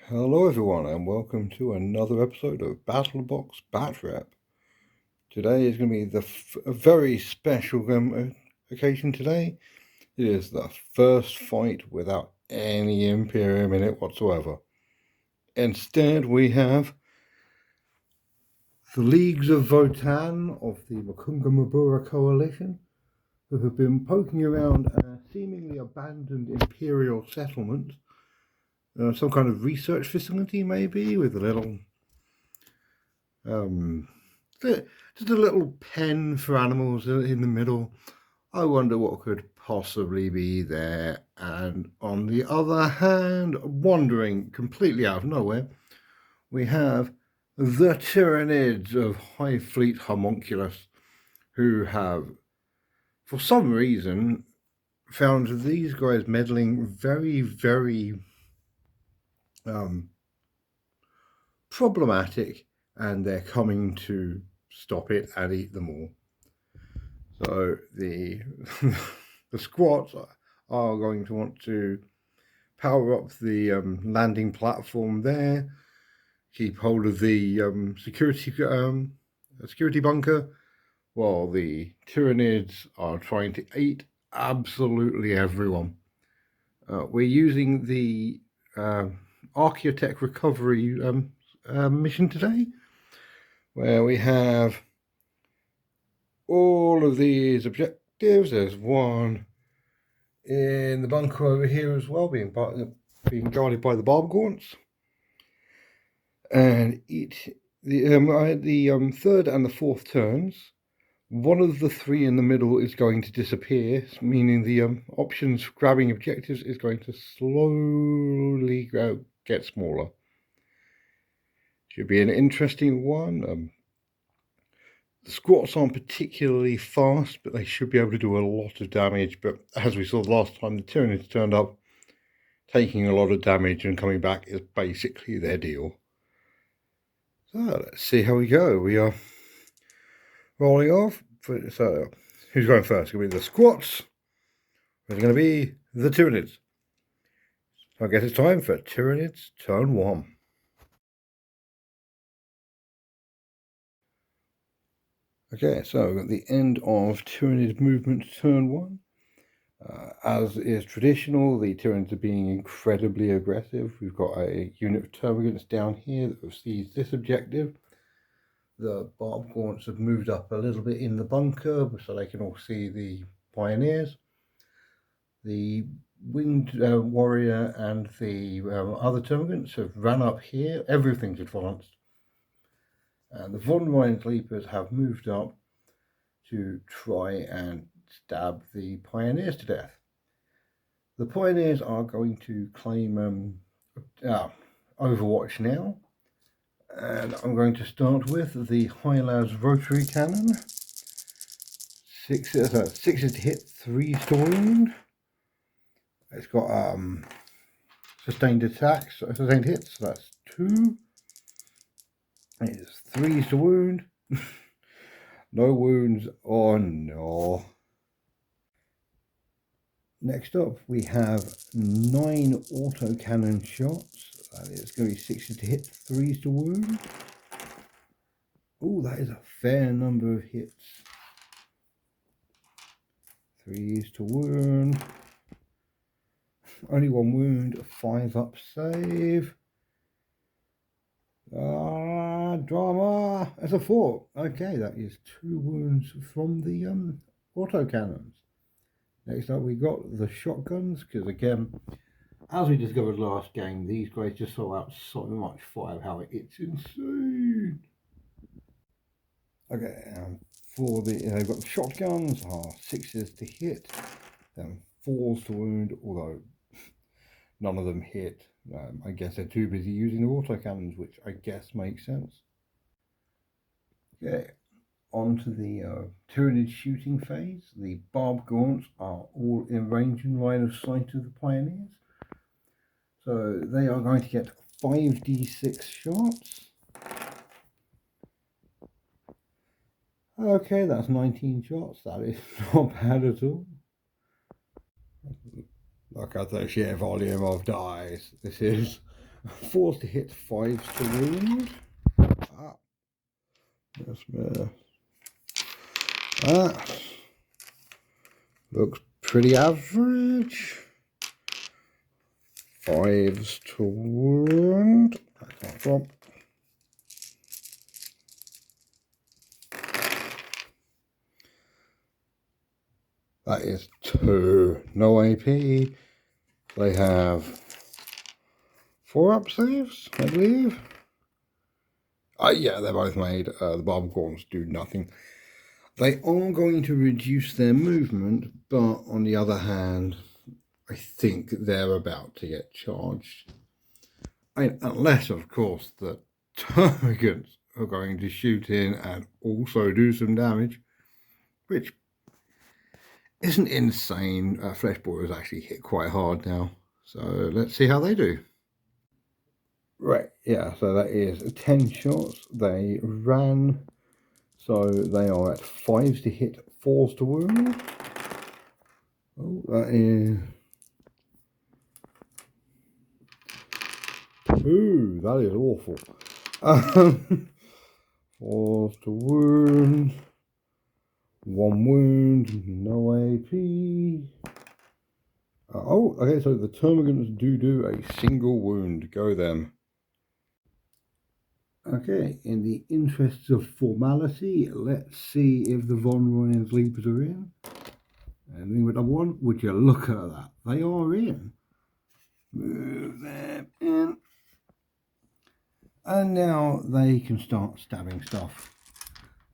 Hello everyone and welcome to another episode of Battlebox Batrep. Today is going to be a very special occasion today. It is the first fight without any Imperium in it whatsoever. Instead we have the leagues of Votann of the Mukunga M'bura Coalition, who have been poking around a seemingly abandoned Imperial settlement. Some kind of research facility maybe, with a little just a little pen for animals in the middle. I wonder what could possibly be there. And on the other hand, wandering completely out of nowhere, we have the Tyranids of High Fleet Homunculus, who have, for some reason, found these guys meddling very, very problematic, and they're coming to stop it and eat them all. So the the squats are going to want to power up the landing platform there, keep hold of the security bunker, while the Tyranids are trying to eat absolutely everyone. We're using the Archaeotech recovery mission today, where we have all of these objectives. There's one in the bunker over here as well, being guarded by the barb gaunts. And the third and the fourth turns, one of the three in the middle is going to disappear, meaning the options for grabbing objectives is going to slowly get smaller. Should be an interesting one. The squats aren't particularly fast, but they should be able to do a lot of damage. But as we saw last time, the Tyranids turned up, taking a lot of damage and coming back is basically their deal. So let's see how we go. We are rolling off. So who's going first? It's going to be the squats. It's going to be the Tyranids. So I guess it's time for Tyranids turn 1. Okay, so at the end of Tyranid movement turn 1, as is traditional, the Tyranids are being incredibly aggressive. We've got a unit of termagants down here that sees this objective. The barb gaunts have moved up a little bit in the bunker so they can all see the pioneers. The winged warrior and the other termagants have run up here. Everything's advanced. And the von Ryan's Leapers have moved up to try and stab the pioneers to death. The pioneers are going to claim Overwatch now. And I'm going to start with the High-Las Rotary Cannon. 6 is to hit, 3 to wound. It's got sustained attacks, sustained hits, so that's 2. It's 3 to wound. No wounds. Oh no. Next up we have 9 autocannon shots. That is going to be 6 to hit, 3 to wound. Oh, that is a fair number of hits. 3 to wound. Only 1 wound, 5 up save. Drama. That's a 4. Okay, that is 2 wounds from the autocannons. Next up we got the shotguns, because again, as we discovered last game, these guys just throw out so much firepower, it's insane. Okay, for they've got the shotguns, 6s to hit, then 4s to wound, although none of them hit. I guess they're too busy using the autocannons, which I guess makes sense. Okay, on to the Tyranid shooting phase. The barb gaunts are all in range and line of sight of the pioneers. So they are going to get 5d6 shots. Okay, that's 19 shots. That is not bad at all. Look at the sheer volume of dice. This is 4s to hit, 5s to wound. That looks pretty average. 5s to wound. I can't drop. That is 2. No AP. They have 4 up saves, I believe. Yeah, they're both made. The Barb Gorms do nothing. They are going to reduce their movement, but on the other hand, I think they're about to get charged. Unless, of course, the Termagants are going to shoot in and also do some damage, which isn't insane. Flesh Boilers actually hit quite hard now, so let's see how they do. Right, yeah, so that is 10 shots. They ran, so they are at 5s to hit, 4s to wound. Oh, that is 2. That is awful. 4s to wound. 1 wound, no AP. Okay, so the Termagants do a single wound. Go them. Okay, in the interests of formality, let's see if the Von Ryan's Leapers are in. And with number 1, would you look at that? They are in. Move them in. And now they can start stabbing stuff.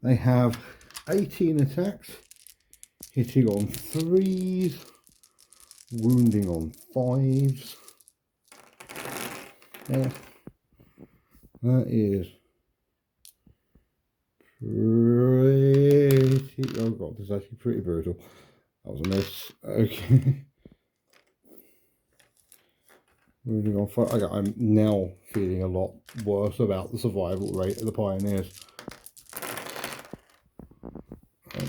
They have 18 attacks, hitting on 3s, wounding on 5s. Yeah, that is pretty... Oh god, this is actually pretty brutal. That was a miss. Okay. Wounding on 5. Okay, I'm now feeling a lot worse about the survival rate of the Pioneers.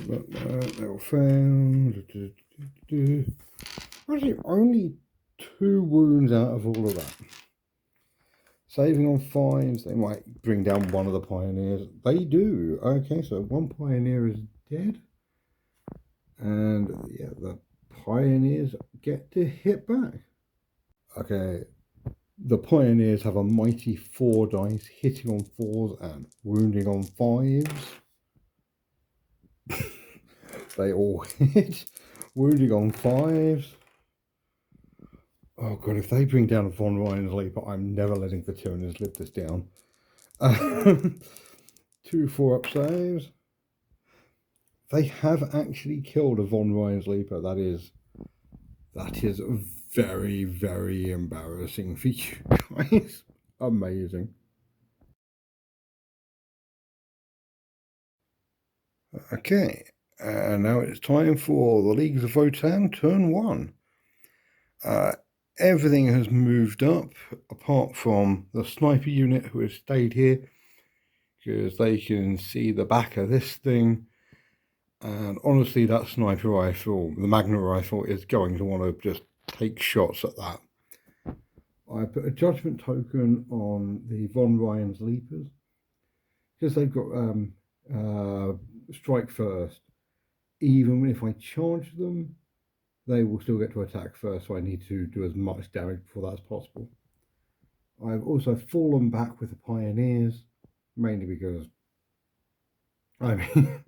They were found. Actually, only 2 wounds out of all of that. Saving on 5s, they might bring down one of the Pioneers. They do. Okay, so 1 Pioneer is dead. And yeah, the Pioneers get to hit back. Okay, the Pioneers have a mighty 4 dice, hitting on 4s and wounding on 5s. They all hit, wounding on 5s. Oh god, if they bring down a Von Ryan's Leaper, I'm never letting the Tyranids live this down. 2 4-up saves. They have actually killed a Von Ryan's Leaper. That is very, very embarrassing for you guys. Amazing. Okay, and now it's time for the Leagues of Votann, turn 1. Everything has moved up, apart from the sniper unit who has stayed here, because they can see the back of this thing. And honestly, that sniper rifle, the Magnum rifle, is going to want to just take shots at that. I put a judgment token on the Von Ryan's Leapers, because they've got strike first. Even if I charge them, they will still get to attack first, so I need to do as much damage before that as possible. I've also fallen back with the Pioneers, mainly because, I mean,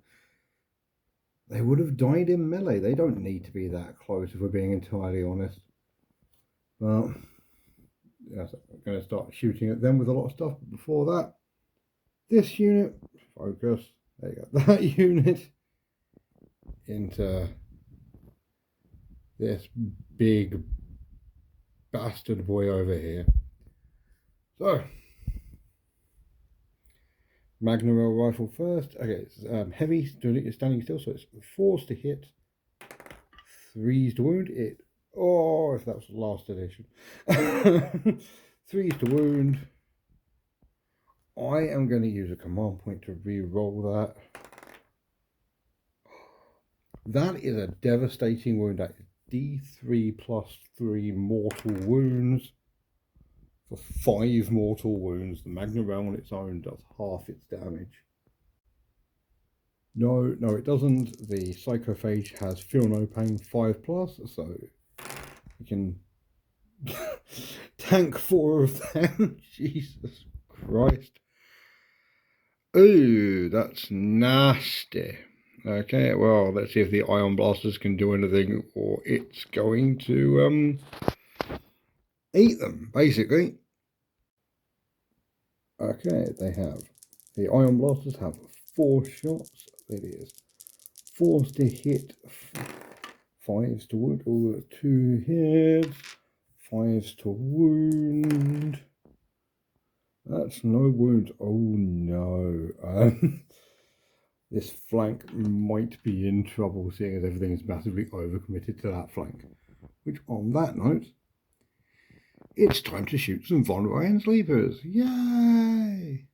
they would have died in melee. They don't need to be that close, if we're being entirely honest. Well, yes, I'm going to start shooting at them with a lot of stuff. But before that, this unit, focus, there you go, that unit into this big bastard boy over here. So, Magnum rifle first. Okay, it's heavy, standing still, so it's 4s to hit, 3s to wound. Oh, if that was the last edition. 3s to wound. I am going to use a command point to re-roll that. That is a devastating wound. That is D3 plus 3 mortal wounds. for 5 mortal wounds. The Magnum Realm on its own does half its damage. No, it doesn't. The Psychophage has Feel No Pain 5+, so you can tank 4 of them. Jesus Christ. Ooh, that's nasty. Okay, well, let's see if the Ion Blasters can do anything, or it's going to eat them, basically. Okay, they have. The Ion Blasters have 4 shots. It is 4s to hit, 5s to wound, or 2 hits, 5s to wound. That's no wound. Oh no. This flank might be in trouble, seeing as everything is massively overcommitted to that flank. Which, on that note, it's time to shoot some Von Sleepers. Yay!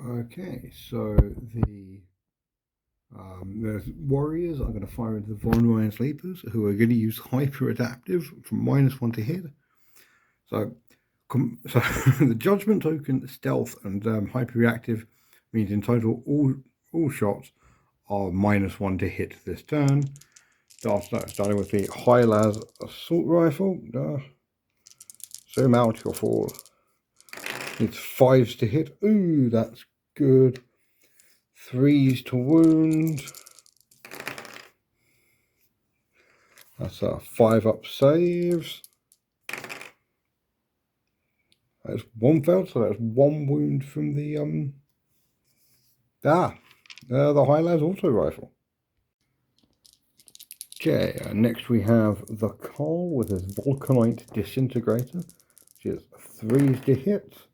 Okay, so the warriors are going to fire into the Von Sleepers, who are going to use hyper adaptive from -1 to hit. So the judgment token, stealth, and hyperreactive means in total all shots are -1 to hit this turn. Starting with the High-Las assault rifle. Zoom out, you'll fall. It's 5s to hit. Ooh, that's good. 3s to wound. That's 5-up saves. That's 1 failed, so that's 1 wound from the the High-Las auto rifle. Okay, next we have the Carl with his Vulcanite Disintegrator, which is 3s to hit.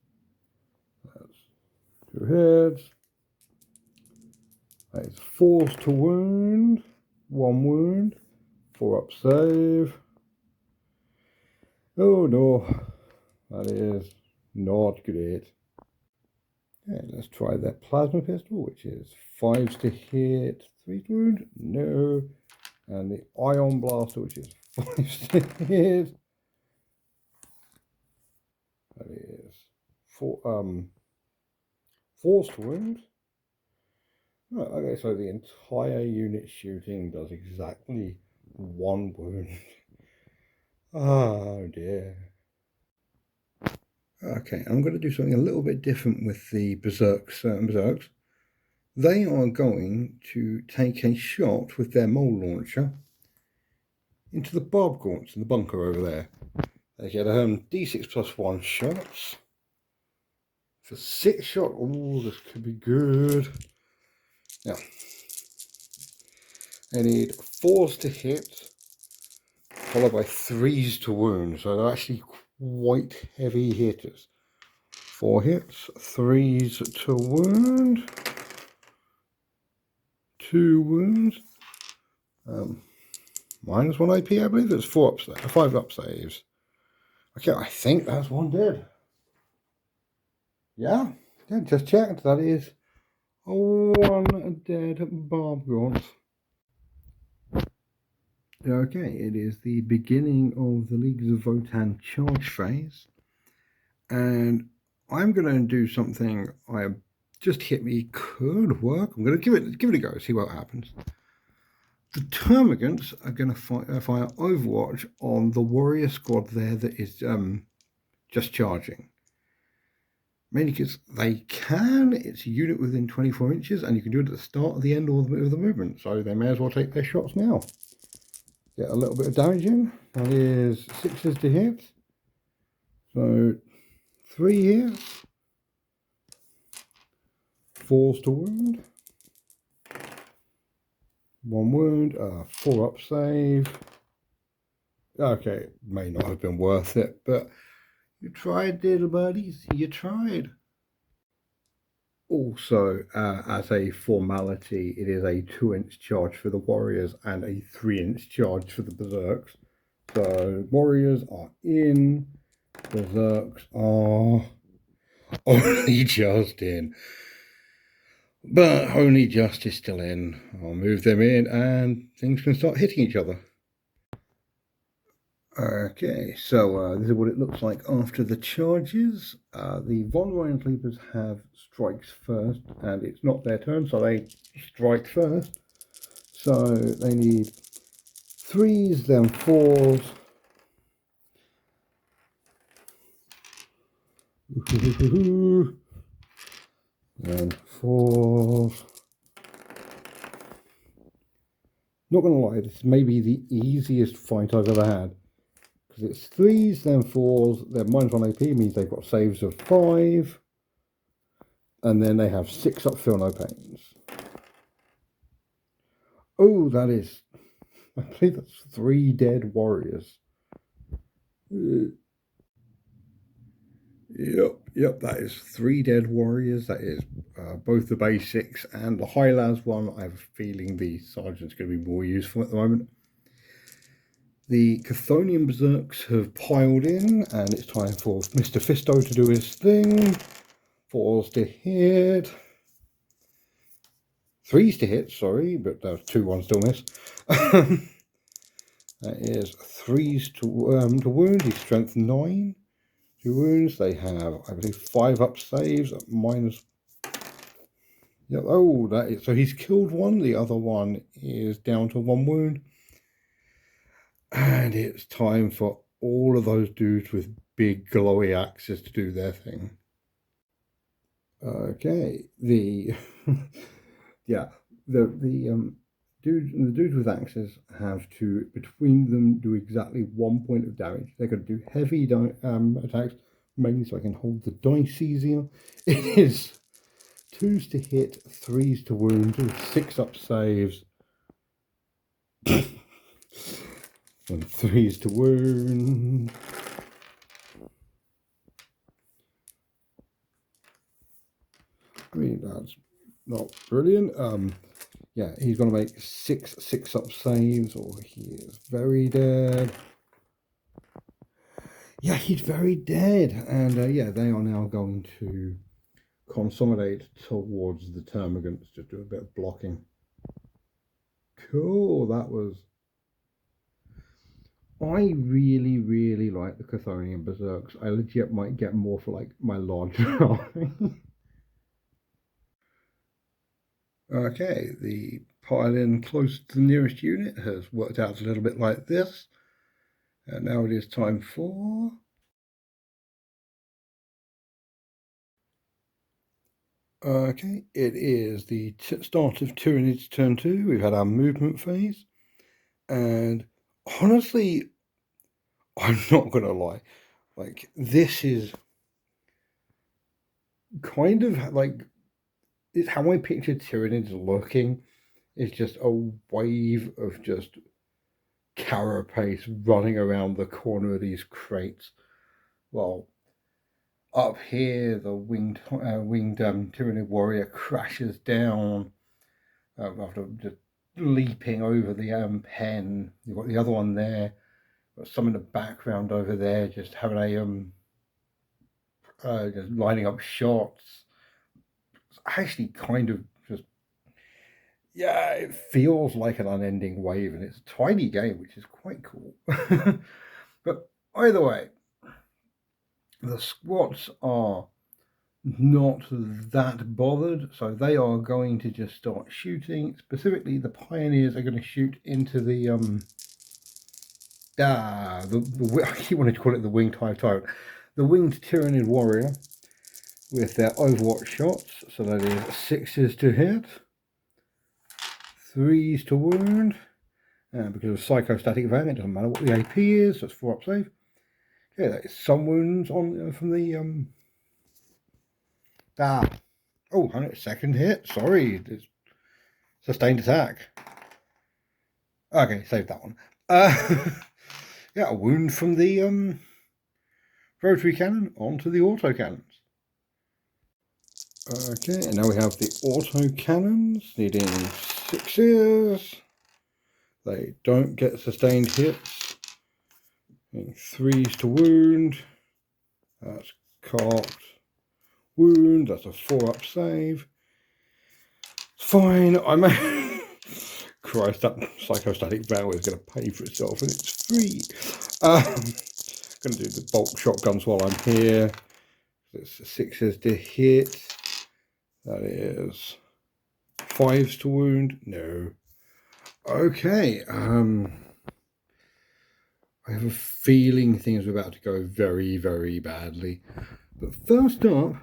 That's 2 hits. That is 4s to wound, 1 wound, 4-up save. Oh no, that is not great. Okay, let's try that Plasma Pistol, which is 5s to hit, 3 to wound, no. And the Ion Blaster, which is 5s to hit. That is 4s to wound. Oh, okay, so the entire unit shooting does exactly 1 wound. Oh dear. Okay, I'm going to do something a little bit different with the Berserks. They are going to take a shot with their mole launcher into the barb gaunts in the bunker over there. They get D6+1 shots. For 6 shots, oh, this could be good. Now, they need 4s to hit, followed by 3s to wound. So they're actually quite heavy hitters. 4 hits, 3s to wound, 2 wounds, -1 AP, I believe. It's 5-up saves. Okay, I think that's 1 dead. Yeah, just checked. That is 1 dead barb gaunt. Okay, it is the beginning of the Leagues of Votann charge phase, and I'm going to do something I just hit me could work. I'm going to give it a go, see what happens. The Termagants are going to fire Overwatch on the warrior squad there that is just charging. Mainly because they can. It's a unit within 24 inches, and you can do it at the start, at the end, or the movement. So they may as well take their shots now. Get a little bit of damage in. That is 6s to hit. So 3 hits. 4s to wound. 1 wound. 4-up save. Okay, may not have been worth it, but you tried, little buddies. You tried. Also, as a formality, it is a 2-inch charge for the Warriors and a 3-inch charge for the Berserks. So, Warriors are in, Berserks are only just in. But only just is still in. I'll move them in and things can start hitting each other. Okay, so this is what it looks like after the charges. The Von Ryan Sleepers have strikes first, and it's not their turn, so they strike first. So they need 3s, then 4s. And 4s. Not gonna lie, this may be the easiest fight I've ever had. Because it's 3s, then 4s, then -1 AP means they've got saves of 5. And then they have 6 up, feel no pains. Oh, that is, I believe that's 3 dead warriors. Yep, that is 3 dead warriors. That is both the basics and the high las one. I have a feeling the sergeant's going to be more useful at the moment. The Chthonian Berserks have piled in, and it's time for Mr. Fisto to do his thing. 4s to hit. 3s to hit, sorry, but there's 2 1 still miss. That is 3s to wound. He's strength 9. 2 wounds. They have, I believe, 5 up saves at minus. Yep. Oh, that is, so he's killed one. The other one is down to 1 wound. And it's time for all of those dudes with big glowy axes to do their thing. Okay. The dudes with axes have to, between them, do exactly 1 point of damage. They're going to do heavy attacks, mainly so I can hold the dice easier. It is 2s to hit, 3s to wound, 6 up saves, and 3s to wound. I mean, that's not brilliant. Yeah, he's going to make 6 up saves, or he is very dead. Yeah, he's very dead. And yeah, they are now going to consolidate towards the termagants, just do a bit of blocking. Cool, that was... I really, really like the Chthonian Berserks. I legit might get more for like my large army. Okay, the pile-in close to the nearest unit has worked out a little bit like this. And now it is time for... Okay, it is the start of Tyranids turn 2. We've had our movement phase. And honestly, I'm not going to lie. Like, this is kind of like... It's how I pictured Tyranids looking. It's just a wave of just carapace running around the corner of these crates. Well, up here, the winged Tyranid warrior crashes down after just leaping over the pen. You've got the other one there. Got some in the background over there, just having just lining up shots. It's actually kind of just, yeah, it feels like an unending wave, and it's a tiny game, which is quite cool. But either way, the squats are not that bothered, so they are going to just start shooting. Specifically, the pioneers are going to shoot into the I keep wanting to call it the winged tyrant, the winged Tyranid warrior, with their overwatch shots. So that is 6s to hit, 3s to wound, and because of psychostatic van, it doesn't matter what the AP is. So it's 4 up save. Okay, that is some wounds on from the Oh, and it's second hit. Sorry, it's sustained attack. Okay, save that one. Yeah, a wound from the rotary cannon onto the auto cannons. Okay, and now we have the auto cannons needing 6s. They don't get sustained hits. 3s to wound. That's cocked. Wound. That's a 4 up save. Fine. I may Christ, that psychostatic valve is going to pay for itself, and it's free. Going to do the bolt shotguns while I'm here. It's 6s to hit. That is 5s to wound. No. Okay. I have a feeling things are about to go very, very badly. But first up,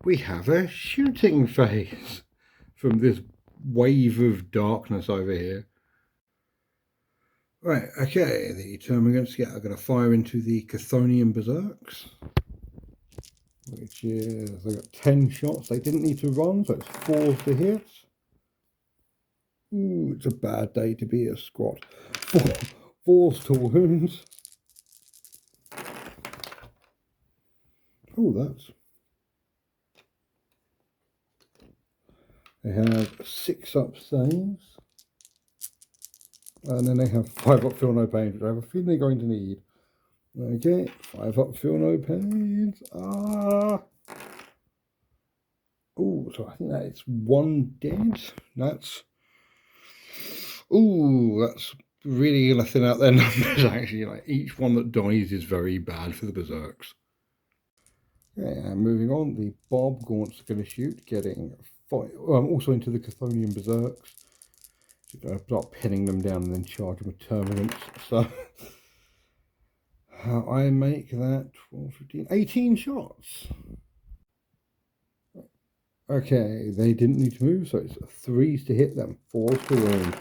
we have a shooting phase from this wave of darkness over here. Right, okay, the termagants are going to fire into the Chthonian Berserks, which is, they got 10 shots. They didn't need to run, so it's 4s to hit. Ooh, it's a bad day to be a squat. 4s to wounds. Oh, that's... They have 6 up saves. And then they have 5 up feel no pain, which I have a feeling they're going to need. Okay, 5 up feel no pains. Oh, so I think that it's 1 dead. That's really gonna thin out their numbers. Actually, like each one that dies is very bad for the berserks. Okay, and moving on, the Bob Gaunts are going to shoot, getting also into the Chthonian berserks. You're going to start pinning them down and then charge them with termagants. So I make that 12, 15, 18 shots. Okay, they didn't need to move, so it's 3s to hit them, 4s to wound.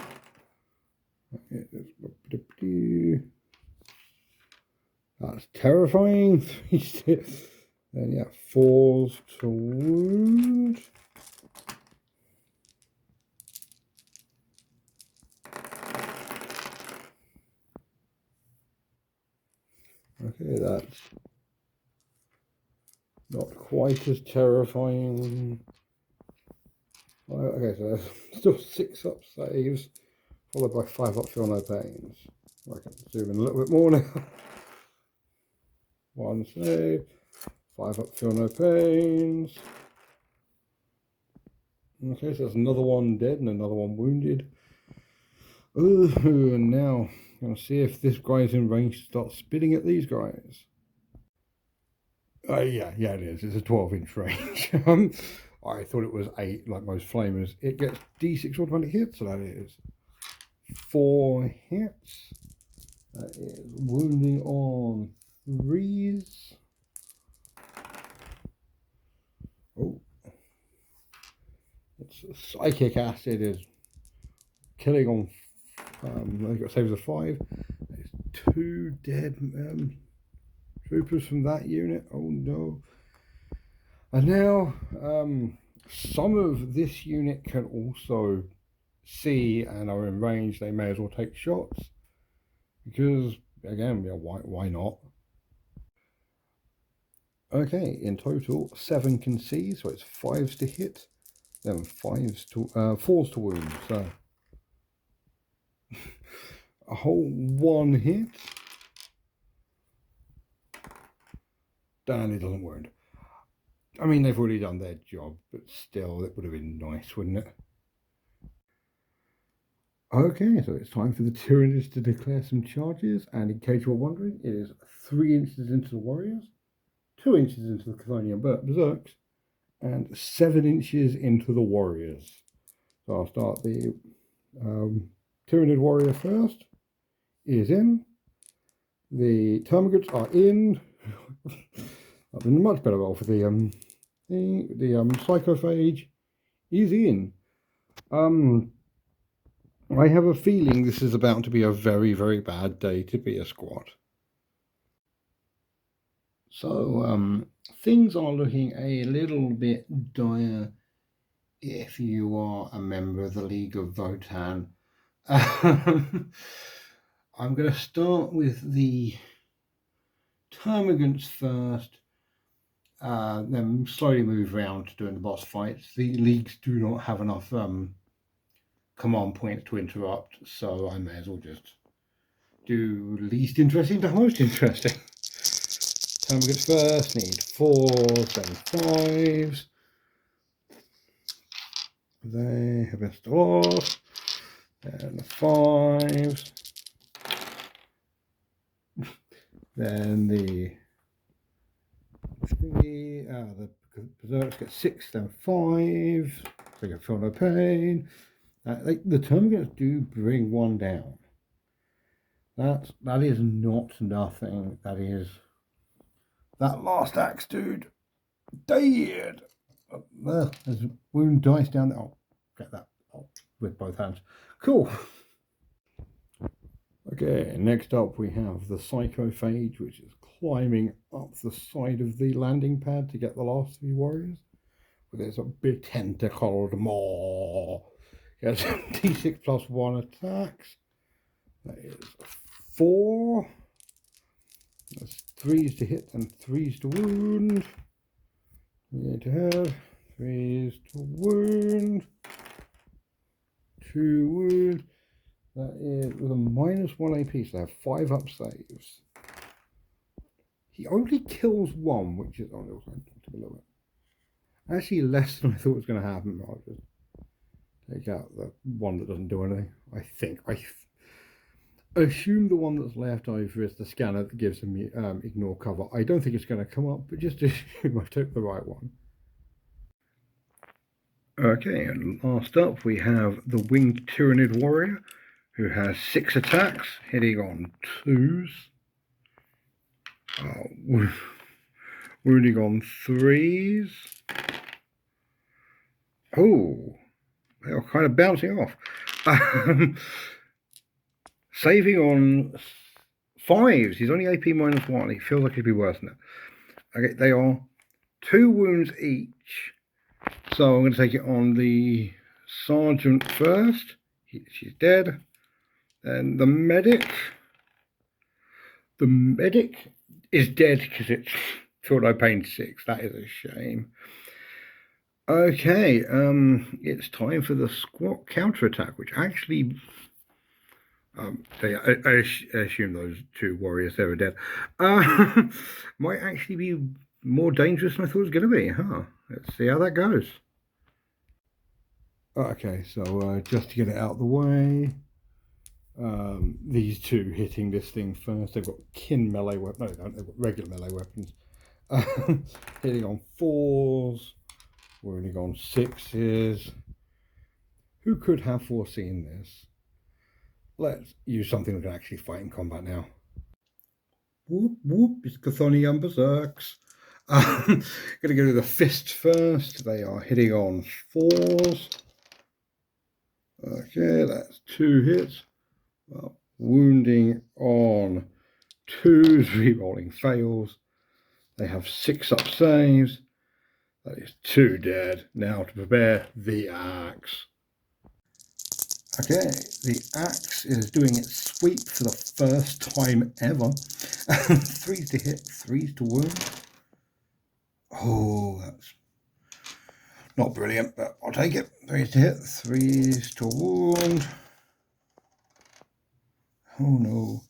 That's terrifying. 3s to hit. And yeah, 4s to wound. Okay, that's not quite as terrifying. Okay, so there's still 6 up saves, followed by 5 up feel no pains. I can zoom in a little bit more now. 1 save, 5 up feel no pains. Okay, so there's another one dead and another one wounded. Ooh, and now I'm going to see if this guy's in range to start spitting at these guys. Yeah, it is. It's a 12-inch range. I thought it was 8, like most flamers. It gets D6 automatic hits, so that is 4 hits. That is wounding on 3s. Oh. It's psychic acid is killing on. They've got saves of 5. There's 2 dead troopers from that unit. Oh no. And now some of this unit can also see and are in range. They may as well take shots because, again, yeah, why not? Okay, in total 7 can see, so it's 5s to hit, then 4s to wound. So a whole 1 hit. And it doesn't wound. I mean, they've already done their job, but still, it would have been nice, wouldn't it? Okay, so it's time for the Tyranids to declare some charges, and in case you're wondering, it is 3 inches into the warriors, 2 inches into the Chthonian berserks, and 7 inches into the warriors. So I'll start the Tyranid warrior first. Is in. The termagants are in. I've been much better roll for the psychophage is in. I have a feeling this is about to be a very, very bad day to be a squad. So things are looking a little bit dire if you are a member of the League of Votann. I'm going to start with the termagants first, then slowly move around to doing the boss fights. The leagues do not have enough command points to interrupt, so I may as well just do least interesting to most interesting. Termagants first, need 4s, then 5s. They have best off. and the 5s. Then the Berserks get 6, then 5. So you can feel no pain. The termagants do bring 1 down. That is not nothing. That is that last axe dude dead. There's wound dice down there. I'll get that with both hands. Cool. Okay, next up we have the Psychophage, which is climbing up the side of the landing pad to get the last 3 warriors. With its big tentacled maw. It has D6 plus 1 attacks. That is 4. That's 3s to hit and 3s to wound. 3 to hit, 3s to wound. 2 wound. That is with a -1 AP, so they have 5 up saves. He only kills 1, which is below it. Actually, less than I thought was going to happen. I'll just take out the one that doesn't do anything. I think. I assume the one that's left over is the scanner that gives them ignore cover. I don't think it's going to come up, but just assume I took the right one. Okay, and last up we have the Winged Tyranid Warrior, who has 6 attacks, hitting on 2s, wounding on 3s. Oh, they are kind of bouncing off. Saving on 5s. He's only AP -1. He feels like he'd be worse than that. Okay, they are 2 wounds each. So I'm going to take it on the sergeant first. She's dead. And the medic. The medic is dead because it's feel no pain 6. That is a shame. Okay, it's time for the squat counterattack, which actually, I assume those 2 warriors there are dead. Might actually be more dangerous than I thought it was going to be, huh? Let's see how that goes. Okay, so just to get it out of the way, these 2 hitting this thing first. They've got kin melee weapons. No, they don't. They've got regular melee weapons. Hitting on 4s. Wounding on 6s. Who could have foreseen this? Let's use something that can actually fight in combat now. Whoop, whoop, it's Chthonian Berserks. Going to go to the fist first. They are hitting on 4s. Okay, that's 2 hits. Well, wounding on 2s, rerolling fails. They have 6 up saves. That is 2 dead. Now to prepare the axe. Okay, the axe is doing its sweep for the first time ever. 3s to hit, 3s to wound. Oh, that's not brilliant, but I'll take it. 3s to hit, 3s to wound. Oh no.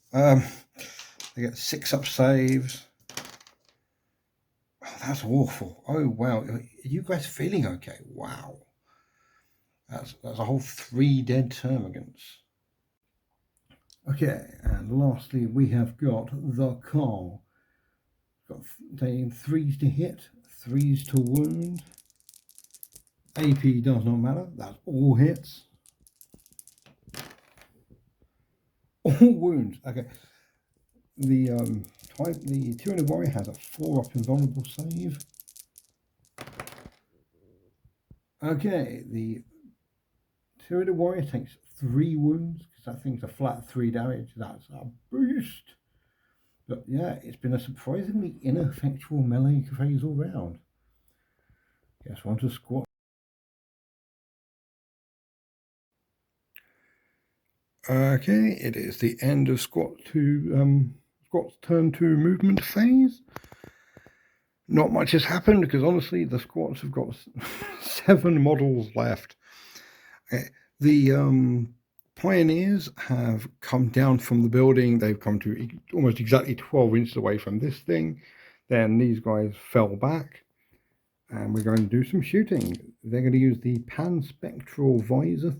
They get 6 up saves. Oh, that's awful. Oh wow. Are you guys feeling okay? Wow. That's a whole 3 dead termagants. Okay, and lastly we have got the Carl. Got 3s to hit, 3s to wound. AP does not matter. That's all hits. All wounds. Okay. The Tyranid Warrior has a 4-up invulnerable save. Okay, the Tyranid Warrior takes 3 wounds because that thing's a flat 3 damage. That's a boost. But yeah, it's been a surprisingly ineffectual melee phase all round. Guess one to squat. Okay, it is the end of Squat's turn 2 movement phase. Not much has happened because honestly the Squats have got 7 models left. The Pioneers have come down from the building. They've come to almost exactly 12 inches away from this thing. Then these guys fell back. And we're going to do some shooting. They're going to use the Panspectral Visor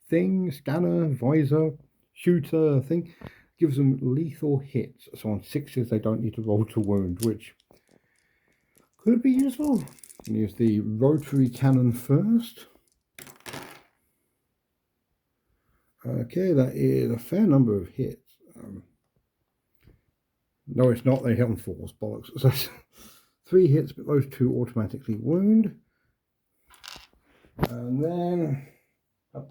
thing, scanner, visor, shooter thing, gives them lethal hits. So on 6s they don't need to roll to wound, which could be useful. Use the rotary cannon first. Okay, that is a fair number of hits. No, it's not. They haven't falls. Bollocks. So 3 hits, but those 2 automatically wound. And then I'm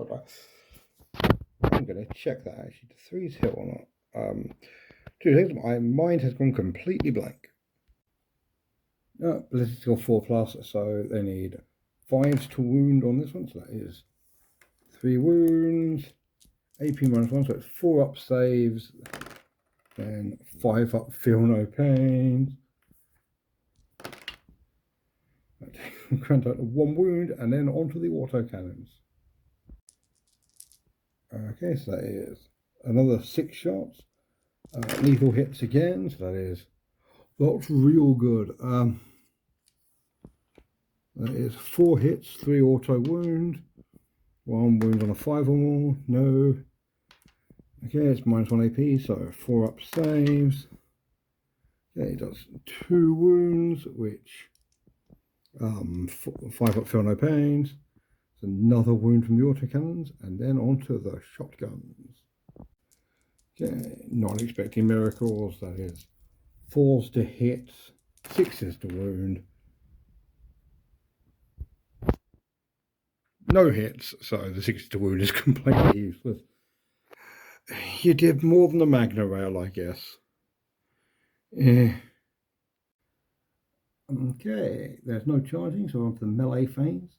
going to check that actually. The 3's hit or not. 2 hits. My mind has gone completely blank. No, political 4+, so they need 5s to wound on this one. So that is 3 wounds. AP -1, so it's 4 up saves. Then 5 up, feel no pain. Grant out 1 wound, and then onto the autocannons. Okay, so that is another 6 shots. Lethal hits again, so that's real good. That is 4 hits, 3 auto wound. 1 wound on a 5 or more, no. Okay, it's -1 AP, so 4 up saves. Okay, it does 2 wounds, which 5 up feel no pains. It's another wound from the autocannons, and then onto the shotguns. Okay, not expecting miracles. That is 4s to hit, 6s to wound. No hits, so the 6 to wound is completely useless. You did more than the Magna Rail, I guess. Yeah. Okay, there's no charging, so onto the melee phase.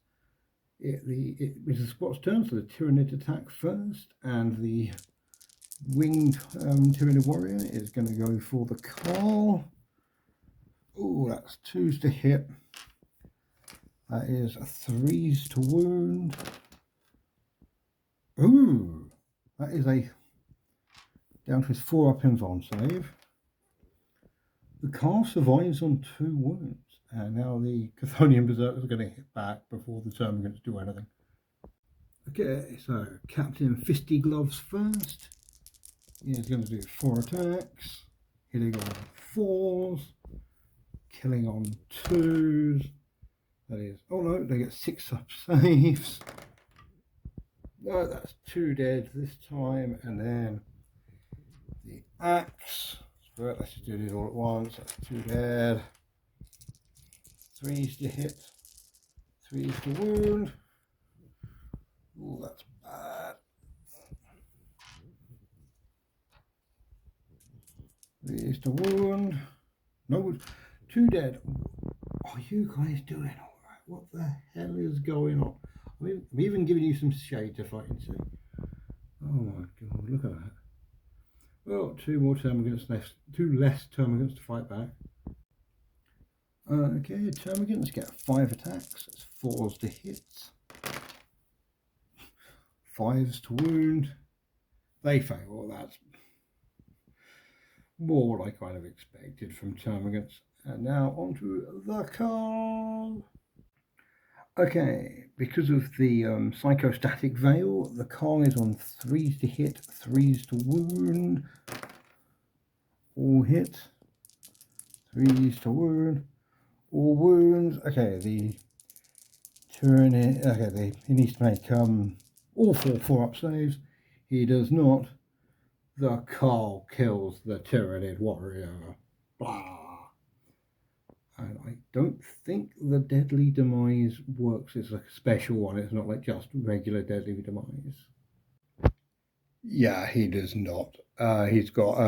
It is the squat's turn, so the Tyranid attack first, and the winged Tyranid warrior is going to go for the call. Oh, that's 2s to hit. That is 3s to wound. Ooh, that is a down to his 4 up invuln save. The car survives on 2 wounds, and now the Chthonian Berserkers are going to hit back before the Termagants do anything. Okay, so Captain Fisty Gloves first. He's going to do 4 attacks, hitting on 4s, killing on 2s. That is, oh no, they get 6 up saves. No, that's 2 dead this time, and then the axe. Let's just do these all at once. That's 2 dead. 3s to hit. 3s to wound. Oh, that's bad. 3s to wound. No, 2 dead. Are you guys doing alright? What the hell is going on? I'm even giving you some shade to fight into. Oh my god, look at that. Well, 2 more Termagants left, 2 less Termagants to fight back. Okay, Termagants get 5 attacks, it's 4s to hit, 5s to wound. They fail. Well, that's more what I kind of expected from Termagants. And now onto the Carl. Okay, because of the psychostatic veil, the Carl is on 3s to hit, 3s to wound. All hit. 3s to wound. All wounds. Okay, the Tyranid. Okay, he needs to make all 4 up saves. He does not. The Carl kills the Tyranid warrior. Blah. And I don't think the deadly demise works as a special one. It's not like just regular deadly demise. Yeah, he does not. He's got,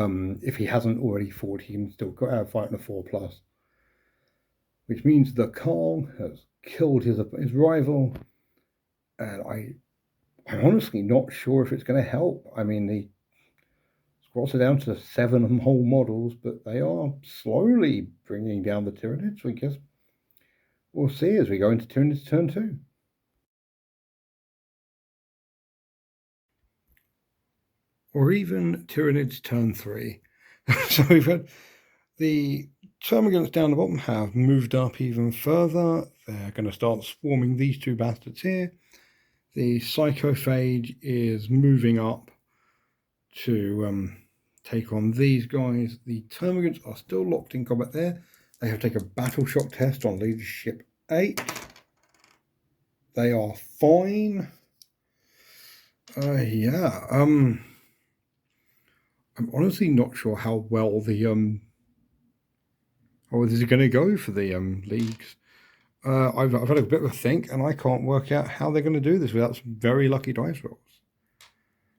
if he hasn't already fought, he can still fight in a 4+. Which means the Carl has killed his rival. And I'm honestly not sure if it's going to help. I mean, the squats are down to 7 whole models, but they are slowly bringing down the Tyranids. So I guess we'll see as we go into Tyranids turn 2. Or even Tyranids turn 3. So we've had the Termagants down the bottom have moved up even further. They're going to start swarming these 2 bastards here. The psychophage is moving up to take on these guys. The termagants are still locked in combat there. They have to take a battle shock test on leadership 8. They are fine. Yeah. I'm honestly not sure how well the how this is going to go for the leagues. I've had a bit of a think, and I can't work out how they're going to do this without some very lucky dice rolls.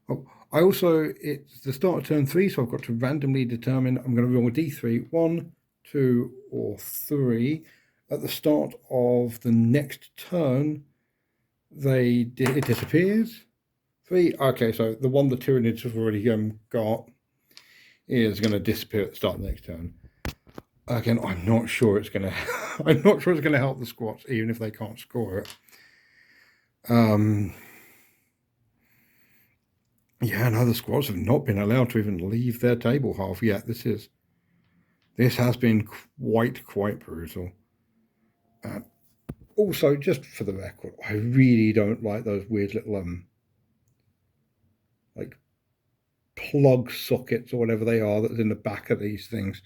Oh, I also, it's the start of turn 3, so I've got to randomly determine I'm going to roll a d3, 1, 2, or 3. At the start of the next turn, it disappears. 3. Okay, so the one the Tyranids have already got is going to disappear at the start of the next turn. Again, I'm not sure it's going to. I'm not sure it's going to help the squats, even if they can't score it. Yeah, no, the squads have not been allowed to even leave their table half yet. This has been quite brutal. Also, just for the record, I really don't like those weird little like plug sockets or whatever they are that's in the back of these things.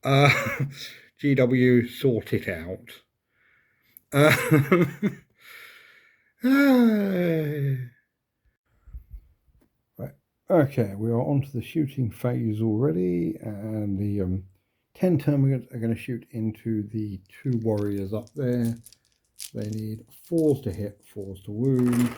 GW, sort it out. Right. Okay, we are onto the shooting phase already, and the 10 termagants are going to shoot into the 2 warriors up there. They need 4s to hit, 4s to wound.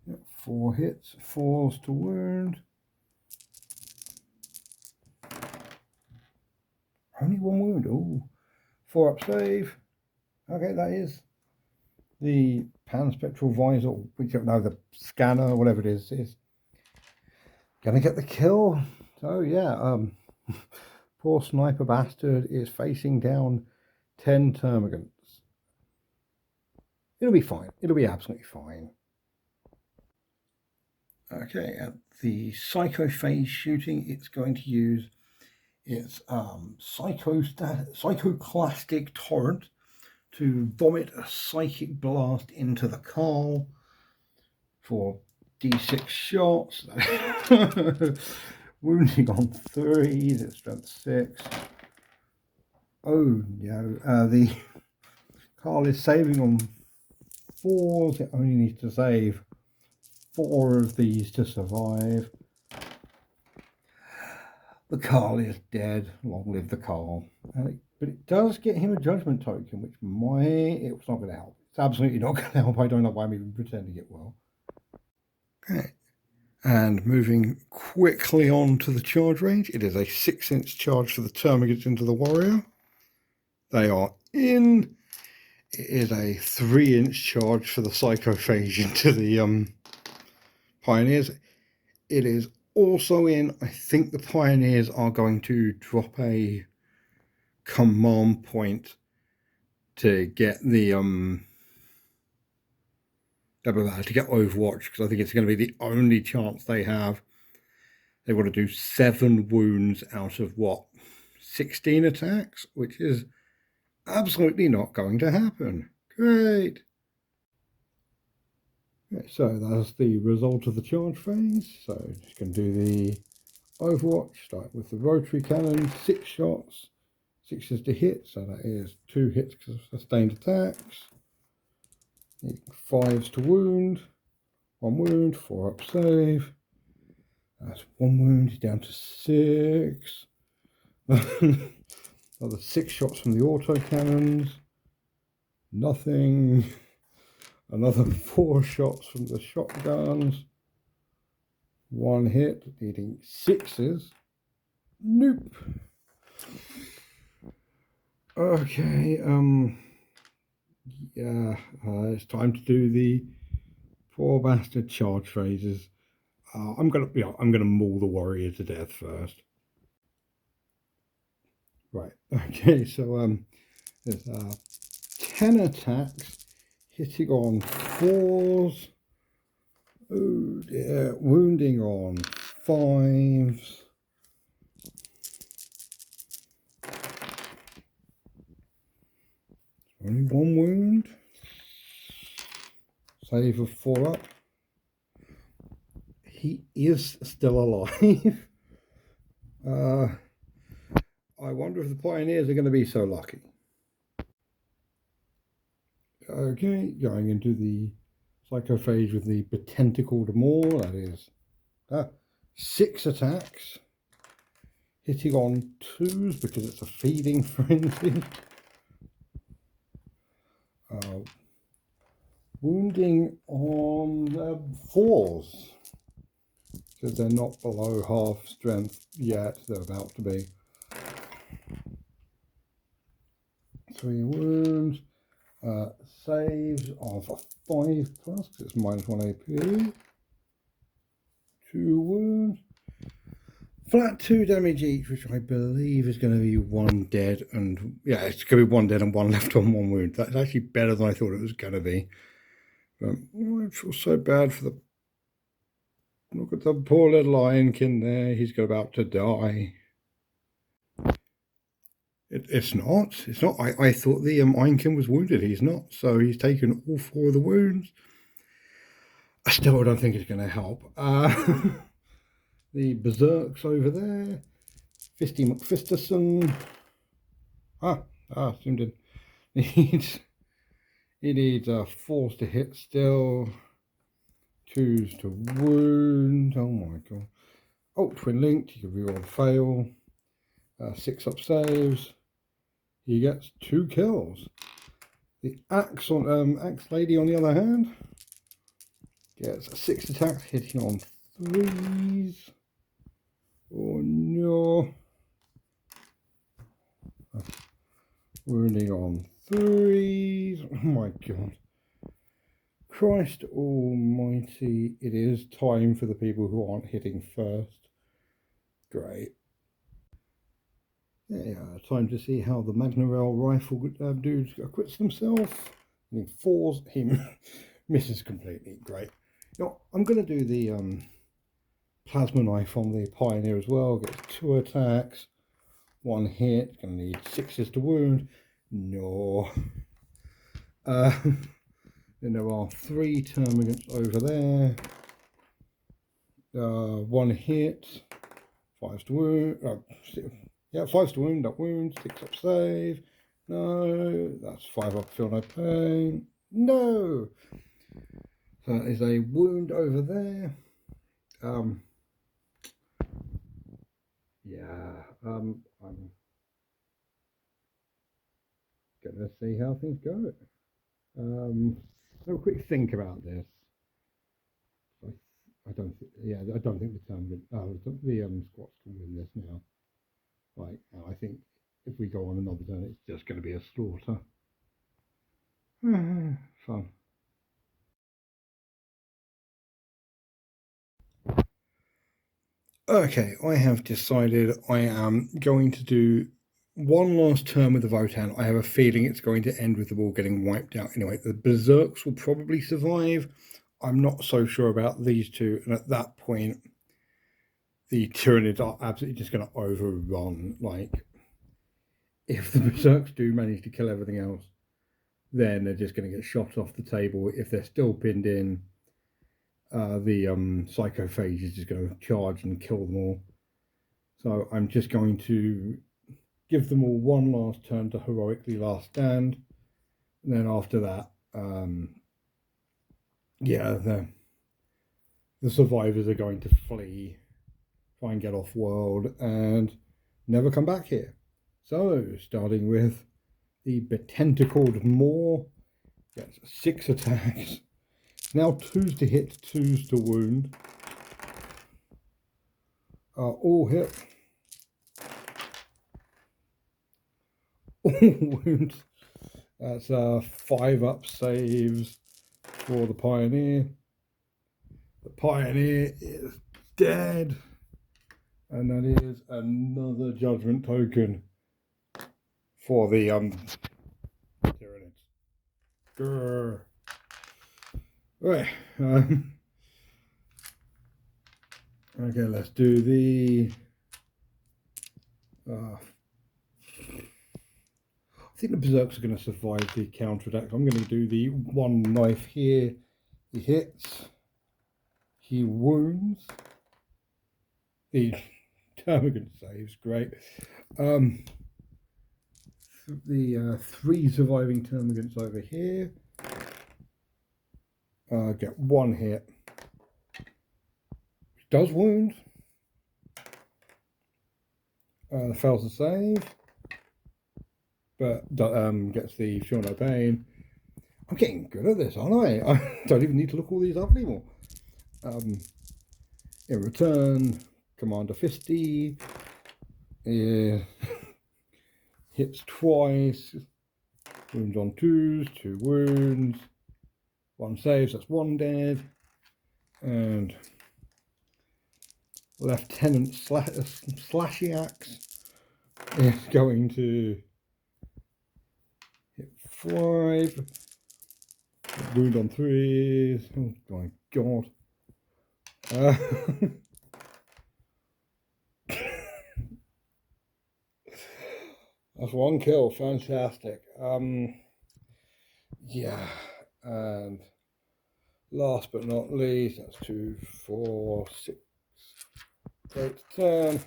Yep, 4 hits, 4s to wound. Only 1 wound. Oh, 4 up save. Okay, that is the panspectral visor, which no, the scanner, whatever it is gonna get the kill. So yeah, poor sniper bastard is facing down 10 termagants. It'll be fine. It'll be absolutely fine. Okay, at the psychophage shooting, it's going to use its psychoclastic torrent to vomit a psychic blast into the Carl for d6 shots. Wounding on 3s, it's strength 6. Oh, yeah, the Carl is saving on 4s. It only needs to save 4 of these to survive. The Carl is dead. Long live the Carl. But it does get him a judgment token, which it's not going to help. It's absolutely not going to help. I don't know why I'm even pretending it will. Okay. And moving quickly on to the charge range, it is a 6-inch charge for the termagants into the warrior. They are in. It is a 3-inch charge for the psychophage into the pioneers. It is also in. I think the pioneers are going to drop a command point to get the to get Overwatch, because I think it's going to be the only chance they have. They want to do 7 wounds out of 16 attacks, which is absolutely not going to happen. Great. Okay, so that's the result of the charge phase. So just going to do the Overwatch. Start with the rotary cannon, 6 shots, 6s to hit. So that is 2 hits because of sustained attacks. 5s to wound, 1 wound, 4 up save. That's 1 wound, down to 6. Another 6 shots from the autocannons. Nothing. Another 4 shots from the shotguns. 1 hit, needing 6s. Nope. Okay, yeah, it's time to do the poor bastard charge phases. I'm gonna maul the warrior to death first. Right. Okay. So there's 10 attacks, hitting on 4s. Oh dear. Wounding on 5s. Save of 4 up. He is still alive. I wonder if the Pioneers are going to be so lucky. Okay, going into the Psychophage with the Betentacled Maw. That is 6 attacks. Hitting on 2s because it's a feeding frenzy. Wounding on 4s. Because they're not below half strength yet. They're about to be. 3 wounds. Saves of 5 plus, because it's -1 AP. 2 wounds. Flat 2 damage each, which I believe is going to be 1 dead and... Yeah, it's going to be 1 dead and 1 left on 1 wound. That's actually better than I thought it was going to be. But I feel so bad for the... Look at the poor little Ironkin there. He's about to die. It's not. It's not. I thought the Ironkin was wounded. He's not. So he's taken all 4 of the wounds. I still don't think it's going to help. The Berserk's over there. Fisty McFisterson. Zoomed in. He needs 4s to hit still. 2s to wound. Oh my god. Oh, twin linked. You can reroll the fail. 6 up saves. He gets 2 kills. The Axe Lady, on the other hand, gets 6 attacks, hitting on 3s. Oh no. Wounding on 3s. Oh my god. Christ almighty. It is time for the people who aren't hitting first. Great. Yeah, time to see how the Magnarel rifle dude acquits himself. He 4s, he misses completely. Great. Now, I'm going to do the plasma knife on the Pioneer as well. Gets 2 attacks, 1 hit. Going to need 6s to wound. No. Then there are 3 termagants over there. 1 hit, 5s to wound. Yeah, 5s to wound, that wound, 6 up save. No, that's 5 up feel no pain. No! So that is a wound over there. I'm gonna see how things go. Have a quick think about this. I don't think the squats can win this now. Like, I think if we go on another turn, it's just going to be a slaughter. Fun. Okay, I have decided I am going to do one last turn with the Votann. I have a feeling it's going to end with them all getting wiped out anyway. The Berserks will probably survive. I'm not so sure about these two, and at that point, the Tyranids are absolutely just going to overrun. Like, if the Berserks do manage to kill everything else, then they're just going to get shot off the table. If they're still pinned in, the Psychophage is just going to charge and kill them all. So I'm just going to give them all one last turn to heroically last stand. And then after that, the survivors are going to flee, try and get off world, and never come back here. So, starting with the Betentacled Maw, gets 6 attacks. Now 2s to hit, 2s to wound. All hit. All wounds. That's 5 up saves for the Pioneer. The Pioneer is dead. And that is another judgment token for the Tyranids. Grrr. Right. Okay, let's do the I think the Berserks are going to survive the counterattack. I'm going to do the 1 knife here, He hits. He wounds. The termagant saves, great. The 3 surviving termagants over here get 1 hit. Which does wound. Fails to save, but gets the feel no pain. I'm getting good at this, aren't I? I don't even need to look all these up anymore. In return, Commander Fisty hits twice, wounds on 2s, 2 wounds, 1 saves, that's 1 dead, and Lieutenant Slashiax is going to hit 5, wound on 3s, oh my god. That's 1 kill, fantastic. Yeah, and last but not least, that's 2, 4, 6, 8, 10.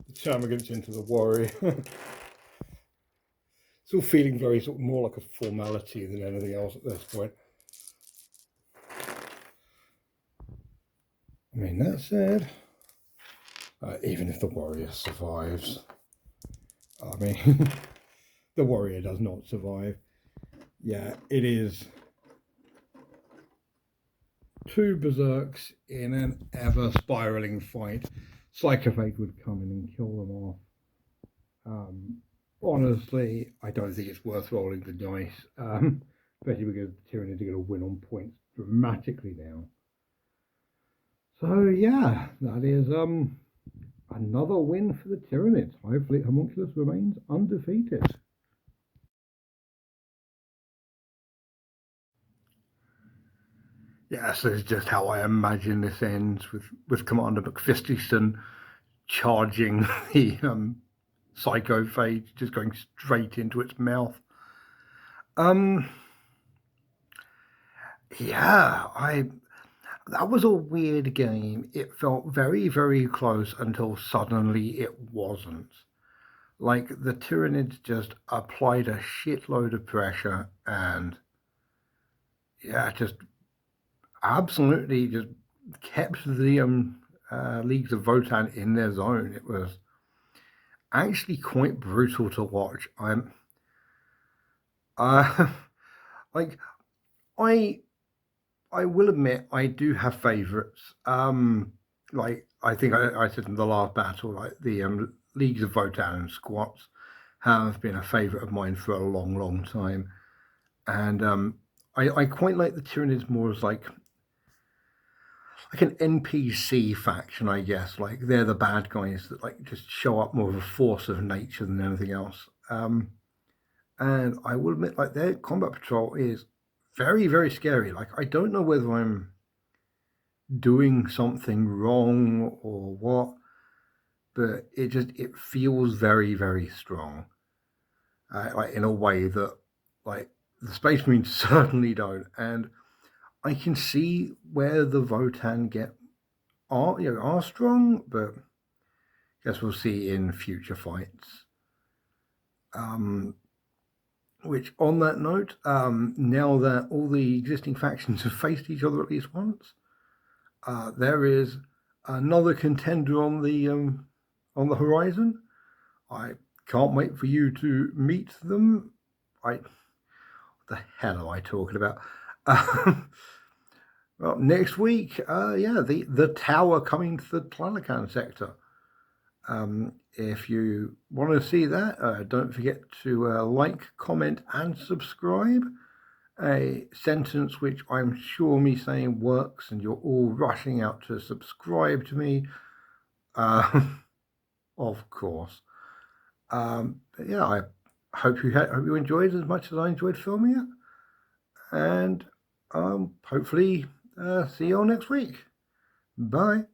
The termagants into the warrior. It's all feeling very sort of more like a formality than anything else at this point. I mean, that said, even if the warrior survives, I mean, the warrior does not survive. Yeah, it is 2 berserks in an ever spiraling fight. Psychophage would come in and kill them off. Honestly, I don't think it's worth rolling the dice, especially because the Tyranids are going to win on points dramatically now. So yeah, that is another win for the Tyranids. Hopefully Homunculus remains undefeated. Yes, this is just how I imagine this ends, with Commander McFististon charging the psychophage, just going straight into its mouth. Yeah, that was a weird game. It felt very, very close until suddenly it wasn't. Like, the Tyranids just applied a shitload of pressure and, yeah, just absolutely just kept the Leagues of Votann in their zone. It was actually quite brutal to watch. Like, I will admit I do have favourites. Like, I think I said in the last battle, like the Leagues of Votann and squats have been a favourite of mine for a long, long time, and I quite like the Tyranids more as like an NPC faction, I guess. Like, they're the bad guys that like just show up more of a force of nature than anything else. And I will admit, like, their combat patrol is very, very scary. Like, I don't know whether I'm doing something wrong or what, but it feels very, very strong. Like, in a way that like the Space Marines certainly don't. And I can see where the Votann are strong, but I guess we'll see in future fights. Which, on that note, now that all the existing factions have faced each other at least once, there is another contender on the horizon. I can't wait for you to meet them. What the hell am I talking about? Well, next week, yeah, the tower coming to the Tlalocan sector. If you want to see that, don't forget to like, comment, and subscribe. A sentence which I'm sure me saying works, and you're all rushing out to subscribe to me. Of course. But yeah, I hope you enjoyed as much as I enjoyed filming it, and hopefully see you all next week. Bye.